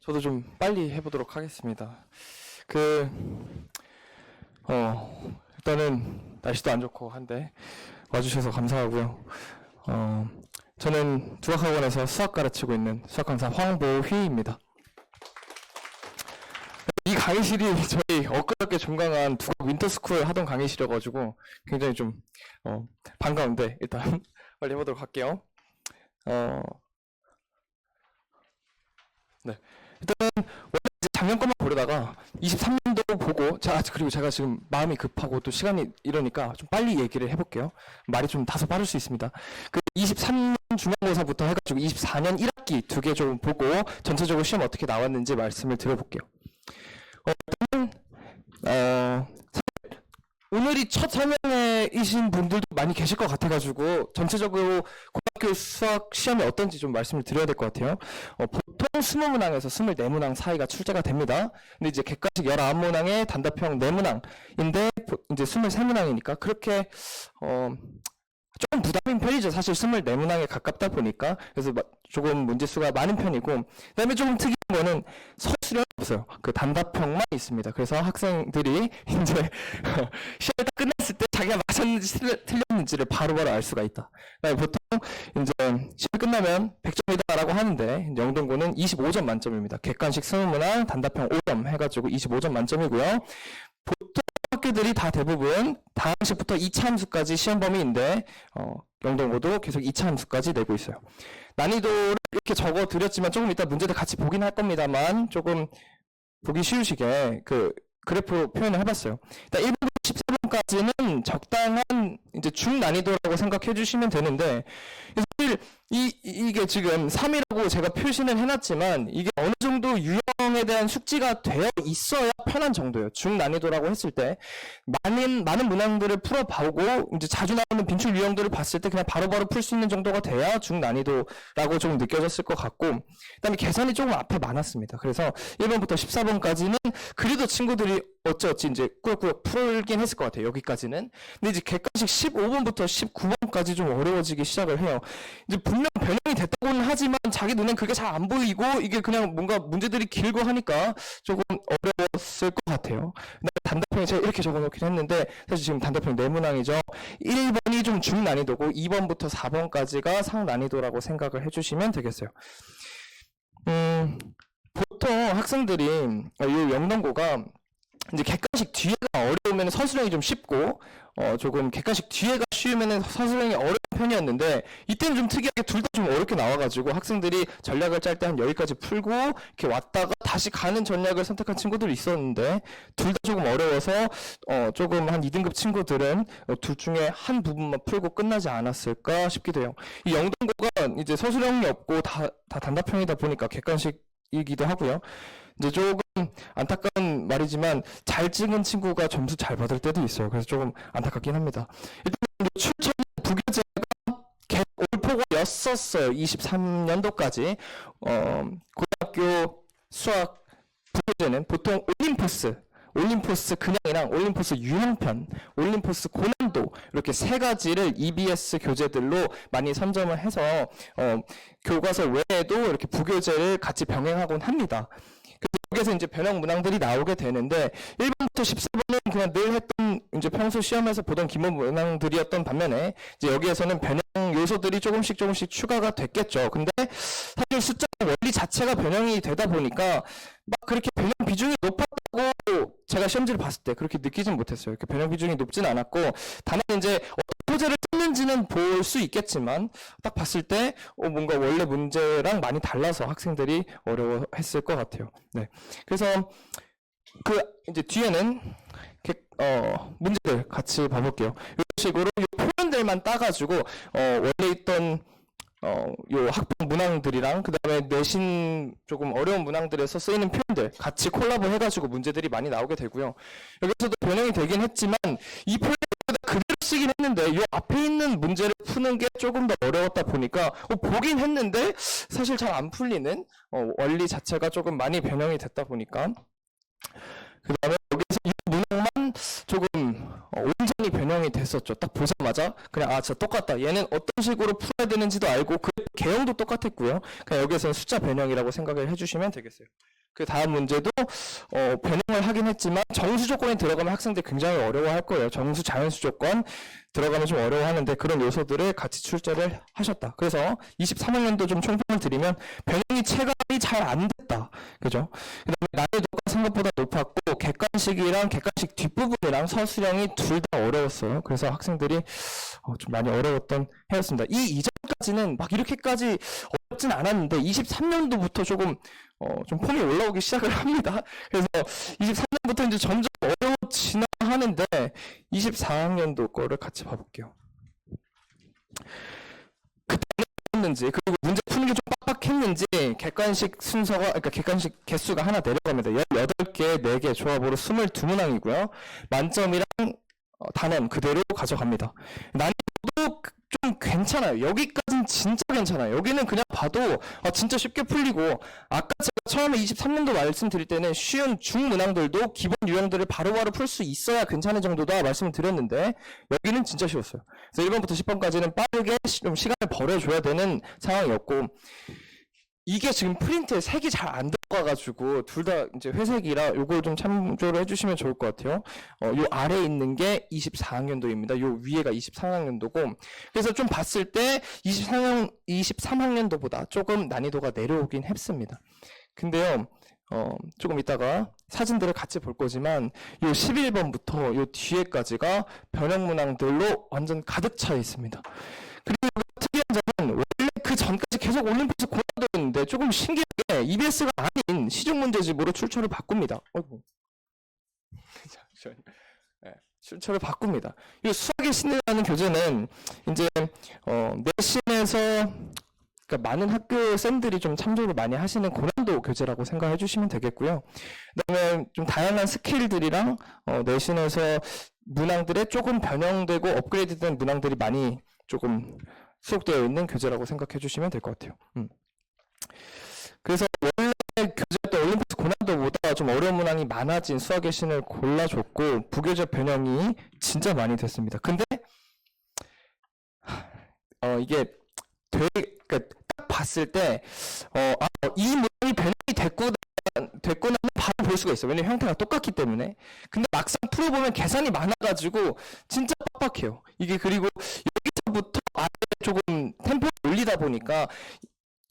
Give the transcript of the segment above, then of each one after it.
저도 좀 빨리 해보도록 하겠습니다. 일단은 날씨도 안 좋고 한데 와주셔서 감사하고요. 저는 두학학원에서 수학 가르치고 있는 수학 강사 황보휘입니다. 이 강의실이 저희 엊그저께 종강한 두학 윈터스쿨 하던 강의실이어가지고 굉장히 좀 반가운데 일단 빨리 해보도록 할게요. 네. 일단은 원래 이제 작년 것만 보려다가 23년도 보고 그리고 제가 지금 마음이 급하고 또 시간이 이러니까 좀 빨리 얘기를 해볼게요. 말이 좀 다소 빠를 수 있습니다. 그 23년 중간고사부터 해가지고 24년 1학기 두 개 좀 보고 전체적으로 시험 어떻게 나왔는지 말씀을 드려볼게요. 일단은 사실 오늘이 첫 설명회이신 분들도 많이 계실 것 같아가지고 전체적으로 고등학교 수학 시험이 어떤지 좀 말씀을 드려야 될 것 같아요. 보통 20문항에서 24문항 사이가 출제가 됩니다. 근데 이제 객관식 19문항에 단답형 4문항인데 이제 23문항이니까 그렇게 조금 부담인 편이죠. 사실 24문항에 가깝다 보니까. 그래서 조금 문제수가 많은 편이고, 그다음에 조금 특이한 거는 서술형이 없어요. 그 단답형만 있습니다. 그래서 학생들이 이제 시험이 딱 끝났을 때 자기가 맞았는지 틀렸는지를 바로바로 알 수가 있다. 보통 이제 시험이 끝나면 100점이다라고 하는데 영동고는 25점 만점입니다. 객관식 20문항 단답형 5점 해가지고 25점 만점이고요. 보통 학교들이 다 대부분 다음 식부터 2차 함수까지 시험 범위인데 영동고도 계속 2차 함수까지 내고 있어요. 난이도를 이렇게 적어 드렸지만 조금 이따 문제들 같이 보긴 할 겁니다만 조금 보기 쉬우시게 그 그래프로 표현을 해봤어요. 일단 1번부터 14번까지는 적당한 이제 중난이도라고 생각해 주시면 되는데 사실 이게 지금 3이라고 제가 표시는 해놨지만 이게 어느 정도 유형에 대한 숙지가 되어 있어야 편한 정도예요. 중난이도라고 했을 때 많은 문항들을 풀어보고 이제 자주 나오는 빈출 유형들을 봤을 때 그냥 바로바로 풀 수 있는 정도가 돼야 중난이도라고 좀 느껴졌을 것 같고 그다음에 계산이 조금 앞에 많았습니다. 그래서 1번부터 14번까지는 그래도 친구들이 어찌어찌 이제 꾸역꾸역 풀긴 했을 것 같아요. 여기까지는. 근데 이제 객관식 15번부터 19번까지 좀 어려워지기 시작을 해요. 이제 분명 변형이 됐다고는 하지만 자기 눈엔 그게 잘 안 보이고 이게 그냥 뭔가 문제들이 길고 하니까 조금 어려웠을 것 같아요. 단답형에 제가 이렇게 적어놓긴 했는데 사실 지금 단답형 4문항이죠. 1번이 좀 중난이도고 2번부터 4번까지가 상난이도라고 생각을 해주시면 되겠어요. 보통 학생들이 이 영동고가 이제 객관식 뒤에가 어려우면 서술형이 좀 쉽고 조금 객관식 뒤에가 쉬우면 서술형이 어려운 편이었는데 이때는 좀 특이하게 둘 다 좀 어렵게 나와가지고 학생들이 전략을 짤 때 한 여기까지 풀고 이렇게 왔다가 다시 가는 전략을 선택한 친구들이 있었는데 둘 다 조금 어려워서 조금 한 2등급 친구들은 둘 중에 한 부분만 풀고 끝나지 않았을까 싶기도 해요. 이 영동고가 이제 서술형이 없고 다 단답형이다 보니까 객관식이기도 하고요. 이제 조금 안타까운 말이지만 잘 찍은 친구가 점수 잘 받을 때도 있어요. 그래서 조금 안타깝긴 합니다. 일단 출처는 부교재가 올포고였었어요. 23년도까지 고등학교 수학 부교재는 보통 올림포스 그냥이랑 올림포스 유형편, 올림포스 고난도 이렇게 세 가지를 EBS 교재들로 많이 선점을 해서 교과서 외에도 이렇게 부교재를 같이 병행하곤 합니다. 여기서 이제 변형 문항들이 나오게 되는데 1번부터 14번은 그냥 늘 했던 이제 평소 시험에서 보던 기본 문항들이었던 반면에 이제 여기에서는 변형 요소들이 조금씩 추가가 됐겠죠. 근데 사실 숫자 원리 자체가 변형이 되다 보니까 막 그렇게 변형 비중이 높았다고 제가 시험지를 봤을 때 그렇게 느끼진 못했어요. 이렇게 변형 비중이 높진 않았고 다만 이제 어떤 소재를 썼는지는 볼 수 있겠지만 딱 봤을 때 뭔가 원래 문제랑 많이 달라서 학생들이 어려워했을 것 같아요. 네. 그래서 그 이제 뒤에는 문제들 같이 봐볼게요. 이런 식으로 이 표현들만 따가지고 원래 있던 요 학부 문항들이랑 그 다음에 내신 조금 어려운 문항들에서 쓰이는 표현들 같이 콜라보 해가지고 문제들이 많이 나오게 되고요. 여기서도 변형이 되긴 했지만 이 표현을 그대로 쓰긴 했는데 요 앞에 있는 문제를 푸는 게 조금 더 어려웠다 보니까 보긴 했는데 사실 잘 안 풀리는 원리 자체가 조금 많이 변형이 됐다 보니까 그 다음에 여기서 이 문항만 조금 온전히 변형이 됐었죠. 딱 보자마자 그냥 진짜 똑같다. 얘는 어떤 식으로 풀어야 되는지도 알고 그 개형도 똑같았고요. 그냥 여기서는 숫자 변형이라고 생각을 해주시면 되겠어요. 그 다음 문제도 변형을 하긴 했지만 정수 조건이 들어가면 학생들 굉장히 어려워할 거예요. 정수 자연수 조건 들어가면 좀 어려워하는데 그런 요소들을 같이 출제를 하셨다. 그래서 23학년도 좀 총평을 드리면 변형이 체감이 잘 안 됐다. 그죠? 그 다음에 난이도가 생각보다 높았고 객관식이랑 객관식 뒷부분이랑 서술형이 둘 다 어려웠어요. 그래서 학생들이 좀 많이 어려웠던 해였습니다. 이 이전까지는 막 이렇게까지 어렵진 않았는데 23년도부터 조금 좀 폼이 올라오기 시작을 합니다. 그래서 23년부터 이제 점점 어려워지나 하는데 24학년도 거를 같이 봐볼게요. 그때는 어땠는지 그리고 문제 푸는 게 좀 빡빡했는지 객관식 순서가 그러니까 객관식 개수가 하나 내려갑니다. 18개, 4개 조합으로 22문항이고요. 만점이랑 단원 그대로 가져갑니다. 난이도도 좀 괜찮아요. 여기까지는 진짜 괜찮아요. 여기는 그냥 봐도 진짜 쉽게 풀리고 아까 제가 처음에 23년도 말씀드릴 때는 쉬운 중문항들도 기본 유형들을 바로바로 풀 수 있어야 괜찮은 정도다 말씀을 드렸는데 여기는 진짜 쉬웠어요. 그래서 1번부터 10번까지는 빠르게 좀 시간을 벌어줘야 되는 상황이었고 이게 지금 프린트에 색이 잘 안 들어가가지고 둘 다 이제 회색이라 요거 좀 참조를 해주시면 좋을 것 같아요. 요 아래에 있는 게 24학년도입니다. 요 위에가 23학년도고 그래서 좀 봤을 때 23학년도보다 조금 난이도가 내려오긴 했습니다. 근데요, 조금 이따가 사진들을 같이 볼 거지만 요 11번부터 요 뒤에까지가 변형 문항들로 완전 가득 차 있습니다. 그리고 특이한 점은 원래 그 전까지 계속 올림픽에서 고난도였는데 조금 신기하게 EBS가 아닌 시중 문제집으로 출처를 바꿉니다. 어이구. 네, 출처를 바꿉니다. 이 수학의 신이라는 교재는 이제 내신에서 그러니까 많은 학교 쌤들이 좀 참조를 많이 하시는 고난도 교재라고 생각해 주시면 되겠고요. 그다음에 좀 다양한 스킬들이랑 내신에서 문항들에 조금 변형되고 업그레이드된 문항들이 많이 조금 수록되어 있는 교재라고 생각해 주시면 될 것 같아요. 그래서 원래 교재였던 올림픽 고난도보다 좀 어려운 문항이 많아진 수학의 신을 골라줬고 부교재 변형이 진짜 많이 됐습니다. 근데 이게 그러니까 딱 봤을 때 이 문항이 변형이 됐구나 바로 볼 수가 있어요. 왜냐면 형태가 똑같기 때문에. 근데 막상 풀어보면 계산이 많아가지고 진짜 빡빡해요. 이게 그리고 여기서부터 아래 조금 템포를 올리다 보니까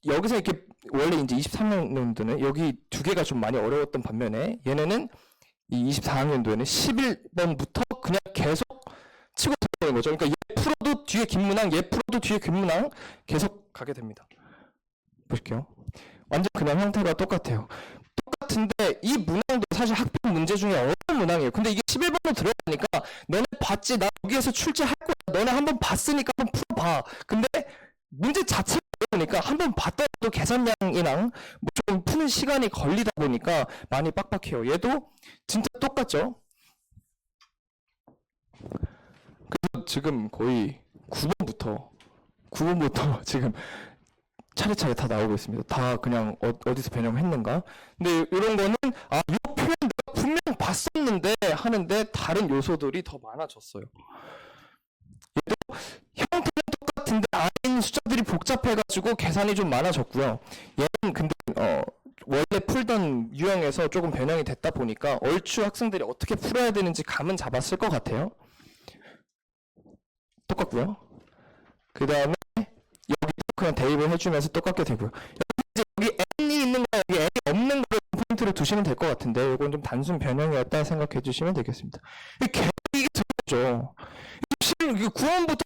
여기서 이렇게 원래 이제 23학년도는 여기 두 개가 좀 많이 어려웠던 반면에 얘네는 이 24학년도에는 11번부터 그냥 계속 치고 들어가는 거죠. 그러니까 얘 풀어도 뒤에 긴 문항, 얘 풀어도 뒤에 긴 문항 계속 가게 됩니다. 보실게요. 완전 그냥 형태가 똑같아요. 똑같은데 이 문항도 사실 학평 문제 중에 어려운 문항이에요. 근데 이게 11번으로 들어가니까 너네 봤지? 나 여기에서 출제할 거야. 너네 한번 봤으니까 한번 풀어봐. 근데 문제 자체가 어려우니까 한번 봤더라도 계산량이랑 뭐 좀 푸는 시간이 걸리다 보니까 많이 빡빡해요. 얘도 진짜 똑같죠? 그래서 지금 거의 9번부터 지금 차례차례 다 나오고 있습니다. 다 그냥 어디서 변형했는가? 근데 이런 거는 이 표현 내가 분명 봤었는데 하는데 다른 요소들이 더 많아졌어요. 얘도 형태는 똑같은데 아닌 숫자들이 복잡해가지고 계산이 좀 많아졌고요. 얘는 근데 원래 풀던 유형에서 조금 변형이 됐다 보니까 얼추 학생들이 어떻게 풀어야 되는지 감은 잡았을 것 같아요. 똑같고요. 그 다음에 여기도 그냥 대입을 해주면서 똑같게 되고요. 여기 n이 있는 거 여기 n이 없는 거를 포인트로 두시면 될 것 같은데 이건 좀 단순 변형이었다 생각해 주시면 되겠습니다. 이게 들어오죠. 이게 9원부터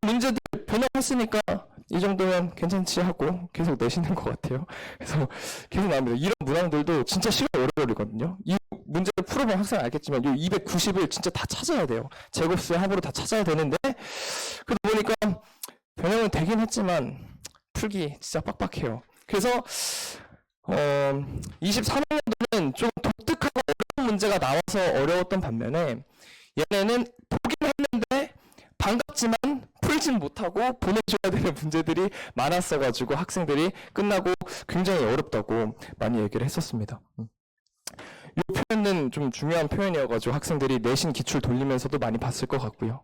문제들 변형했으니까 이 정도면 괜찮지 하고 계속 내시는 것 같아요. 그래서 계속 나옵니다. 이런 문항들도 진짜 시간 오래 걸리거든요. 이 문제를 풀어보면 학생 알겠지만 이 290을 진짜 다 찾아야 돼요. 제곱수의 합으로 다 찾아야 되는데 그러다 보니까 변형은 되긴 했지만 풀기 진짜 빡빡해요. 그래서 23학년도는 좀 독특하고 어려운 문제가 나와서 어려웠던 반면에 얘네는 보긴 했는데 반갑지만 풀진 못하고 보내줘야 되는 문제들이 많았어가지고 학생들이 끝나고 굉장히 어렵다고 많이 얘기를 했었습니다. 이 표현은 좀 중요한 표현이어가지고 학생들이 내신 기출 돌리면서도 많이 봤을 것 같고요.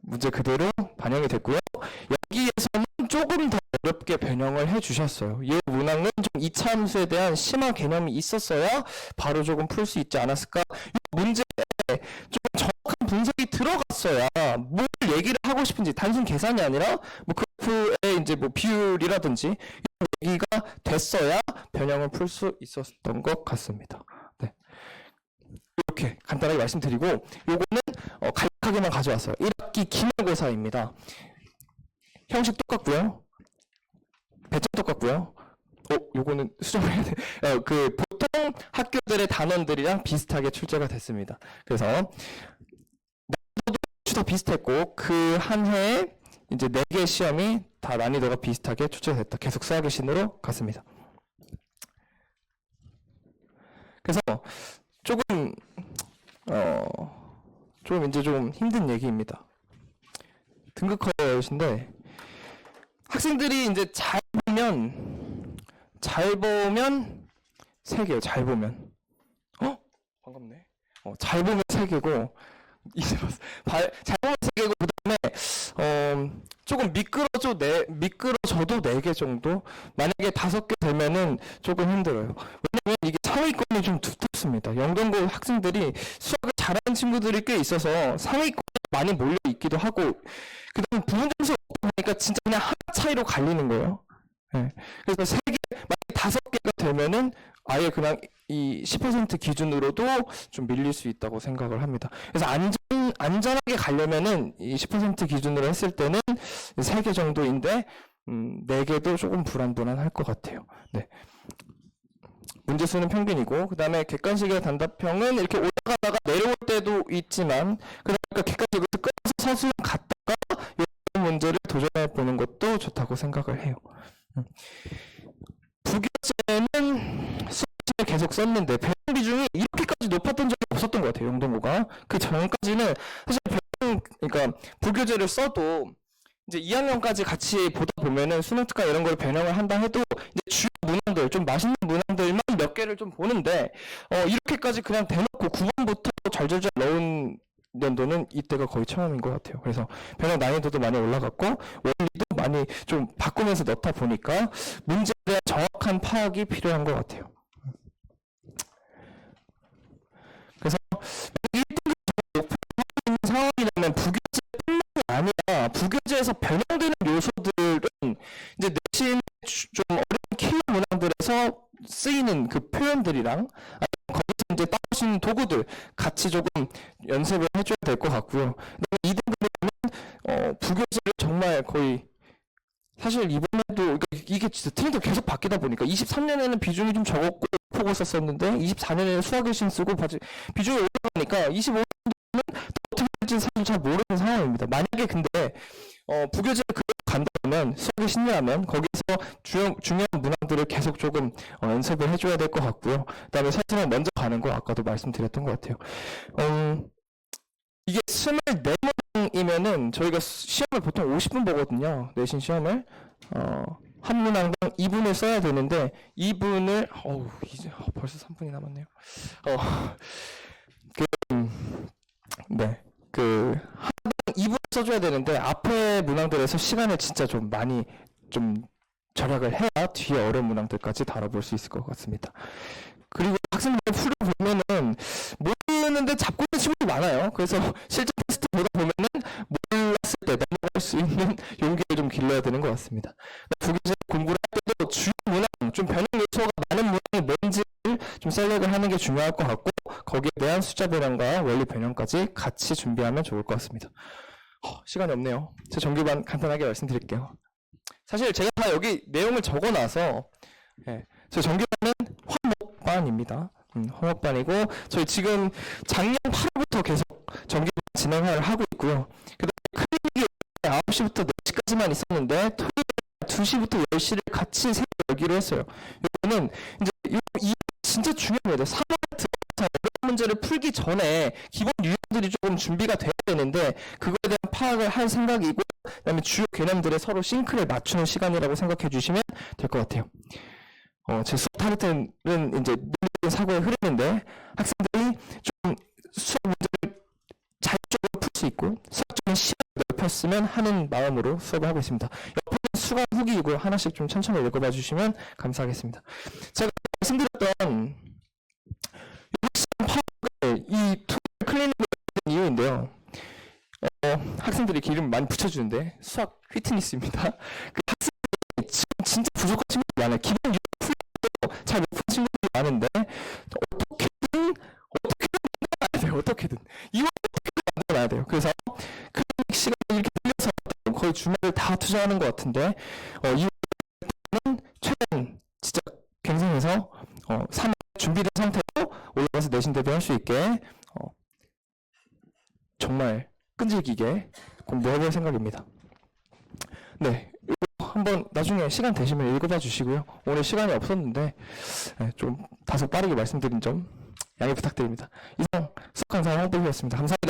문제 그대로 반영이 됐고요. 여기에서는 조금 더 어렵게 변형을 해주셨어요. 이 문항은 좀 이차함수에 대한 심화 개념이 있었어야 바로 조금 풀 수 있지 않았을까. 이 문제에 좀 정확한 분석이 들어갔어야 뭘 얘기를 하고 싶은지 단순 계산이 아니라 뭐 그래프의 이제 뭐 비율이라든지 이런 얘기가 됐어야 변형을 풀 수 있었던 것 같습니다. 네. 이렇게 간단하게 말씀드리고 요거는 간략하게만 가져왔어요. 1학기 기말고사입니다. 형식 똑같고요. 배점 똑같고요. 요거는 수정해야 돼. 그 보통 학교들의 단원들이랑 비슷하게 출제가 됐습니다. 그래서 난이도도 다 비슷했고 그 한 해에 이제 4개 시험이 다 난이도가 비슷하게 출제됐다. 계속 수학의 신으로 갔습니다. 그래서 조금 이제 좀 힘든 얘기입니다. 등급컷인데 학생들이 이제 잘 보면 3개요. 잘 보면. 반갑네. 잘 보면 3개고 이제 잘 보면 3개고 그다음에 조금 미끄러져도 4개 정도. 만약에 5개 되면은 조금 힘들어요. 왜냐면 이게 상위권이 좀 두텁습니다. 영동고 학생들이 수학을 잘하는 친구들이 꽤 있어서 상위권에 많이 몰려 있기도 하고 그다음 부분 점수 없다 보니까 진짜 그냥 하나 차이로 갈리는 거예요. 네. 그래서 3개, 만약에 5개가 되면은 아예 그냥 이 10% 기준으로도 좀 밀릴 수 있다고 생각을 합니다. 그래서 안전하게 가려면은 이 10% 기준으로 했을 때는 3개 정도인데 4개도 조금 불안할 것 같아요. 네. 문제수는 평균이고 그 다음에 객관식의 단답형은 이렇게 올라가다가 내려올 때도 있지만 그러니까 객관식을 끊어서 서술형 갔다가 이런 문제를 도전해 보는 것도 좋다고 생각을 해요. 부교재는 수업시간에 계속 썼는데 배분 비중이 이렇게까지 높았던 적이 없었던 것 같아요. 영동고가. 그 전까지는 사실 그러니까 부교재를 써도 이제 2학년까지 같이 보다 보면은 수능 특강 이런 걸 변형을 한다 해도 이제 주요 문항들, 좀 맛있는 문항들만 몇 개를 좀 보는데 이렇게까지 그냥 대놓고 9번부터 잘잘잘 넣은 연도는 이때가 거의 처음인 것 같아요. 그래서 변형 난이도도 많이 올라갔고 원리도 많이 좀 바꾸면서 넣다 보니까 문제에 대한 정확한 파악이 필요한 것 같아요. 그래서 1등급 목표를 하고 있는 상황이라면 부교재뿐만이 아니라 부교재에서 변형되는 요소들은 이제 내신 좀 어려운 킬러 문항들에서 쓰이는 그 표현들이랑 거기서 이제 따오신 도구들 같이 조금 연습을 해줘야 될 것 같고요. 그다음에 2등급은 부교재를 정말 거의 사실 이번에도 이게 진짜 트렌드가 계속 바뀌다 보니까 23년에는 비중이 좀 적었고 보고 썼었는데 24년에는 수학의 신 쓰고 비중이 올라가니까 25년도는 어떻게 될지는 사실 잘 모르는 상황입니다. 만약에 근데 부교재를 간다면 수학의 신이라면 거기서 중요한 문항들을 계속 조금 연습을 해줘야 될 것 같고요. 그 다음에 서술형 먼저 가는 거 아까도 말씀드렸던 것 같아요. 이게 24문항이면은 저희가 시험을 보통 50분 보거든요. 내신 시험을. 한 문항당 2분을 써야 되는데 2분을 이제 벌써 3분이 남았네요. 하나당 2분 써줘야 되는데 앞에 문항들에서 시간을 진짜 좀 많이 좀 절약을 해야 뒤에 어려운 문항들까지 다뤄볼 수 있을 것 같습니다. 그리고 학생들 풀어보면은 모르는데 잡고 있는 친구들이 많아요. 그래서 실전 테스트 보다 보면은 몰랐을 때 넘어갈 수 있는 용기를 좀 길러야 되는 것 같습니다. 부교재 공부를 할 때도 주요 문항, 좀 변형 요소가 많은 문항이 뭔지를 좀 셀렉을 하는 게 중요할 것 같고 거기에 대한 숫자 변형과 원리 변형까지 같이 준비하면 좋을 것 같습니다. 시간이 없네요. 제 정규반 간단하게 말씀드릴게요. 사실 제가 다 여기 내용을 적어놔서 제 정규반은 화목반입니다. 화목반이고 저희 지금 작년 8월부터 계속 정규반 진행을 하고 있고요. 그 다음에 클리닉이 9시부터 4시까지만 있었는데 토요일 2시부터 10시를 같이 세 열기로 했어요. 이거는 이제 이 진짜 중요합니다. 3월에 들어가서 어려운 문제를 풀기 전에 기본 유형들이 조금 준비가 돼야 되는데 그거에 대한 파악을 할 생각이고 그다음에 주요 개념들의 서로 싱크를 맞추는 시간이라고 생각해 주시면 될 것 같아요. 제 수업 탈 때는 이제 논리적인 사고의 흐름인데 학생들이 좀 수업 문제를 자율적으로 풀 수 있고 수학적인 시야를 넓혔으면 하는 마음으로 수업을 하고 있습니다. 옆에는 수강 후배 후기이고요. 하나씩 좀 천천히 읽어봐 주시면 감사하겠습니다. 제가 말씀드렸던 확실한 파악을 이 툴 클리닉을 이유인데요. 학생들이 이렇게 이름 많이 붙여주는데 수학 휘트니스입니다. 그 학생들이 지금 진짜 부족한 친구들이 많아요. 기본 유형 풀도 잘 못푼 친구들이 많은데 어떻게든 이걸 어떻게든 만들어놔야 돼요. 그래서 클리닉 시간을 이렇게 늘려서 거의 주말을 다 투자하는 것 같은데 이번은 최근 진짜 갱생해서 3월 준비된 상태로 올라가서 내신 대비할 수 있게 정말 끈질기게 공부해볼 생각입니다. 네, 이거 한번 나중에 시간 되시면 읽어봐 주시고요. 오늘 시간이 없었는데 좀 다소 빠르게 말씀드린 점 양해 부탁드립니다. 이상 수학 강사 홍보이었습니다. 감사합니다.